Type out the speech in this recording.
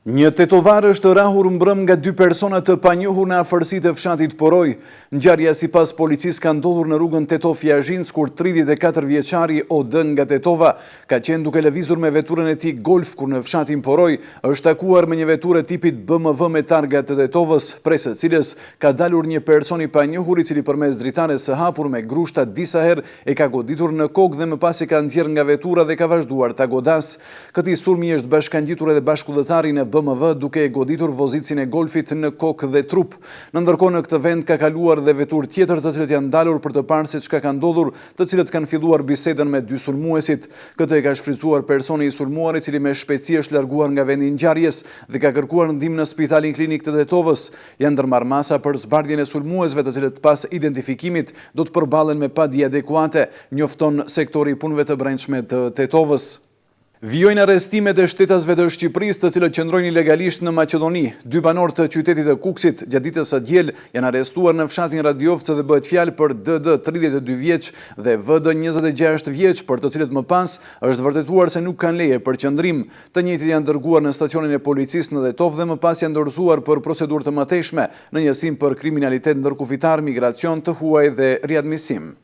Një tetovar është rahur mbrëm nga dy persona të panjohur në afërsitë e fshatit Poroj. Ngjarja sipas policisë ka ndodhur në rrugën Tetov-Jazhinc, kur 34 vjeçari OD nga Tetova ka qenë duke lëvizur me veturën e tij Golf kur në fshatin Poroj është takuar me një veturë tipit BMW me targa të Tetovës, prej së cilës ka dalur një person i panjohur i cili përmes dritares së hapur me grushta disa herë e ka goditur në kokë dhe më pas e ka nxjerrë nga vetura dhe ka vazhduar ta godas. Këtij sulmi është bashkangjitur edhe bashkëdhëtari në BMW duke e goditur vozicin e Golfit në kokë dhe trup. Në ndërkohë në këtë vend ka kaluar dhe veturë tjetër të cilët janë dalur për të parë se çka ka ndodhur, të cilët kanë filluar bisedën me dy sulmuesit. Këtë e ka shfrytzuar personi i sulmuar i cili me shpejtësi është larguar nga vendi i ngjarjes dhe ka kërkuar ndihmë në Spitalin Klinik të Tetovës. Janë ndërmarrë masa për zbardhjen e sulmuesve, të cilët pas identifikimit do të përballen me padije adekuate, njofton sektori i punëve të brendshme të Tetovës. Vijojnë arrestimet e shtetasve të Shqipërisë të cilët qëndrojnë ilegalisht në Maqedoni. Dy banorë të qytetit të Kukësit gjatë ditës së diel janë arrestuar në fshatin Radiovcë dhe bëhet fjalë për DD 32 vjeç dhe VD 26 vjeç, për të cilët më pas është vërtetuar se nuk kanë leje për qëndrim. Të njëjtit janë dërguar në stacionin e policisë në Tetov dhe më pas janë dorëzuar për procedurë të mëtejshme në njësim për kriminalitet ndërkufitar, migracion, të huaj dhe riadmisim.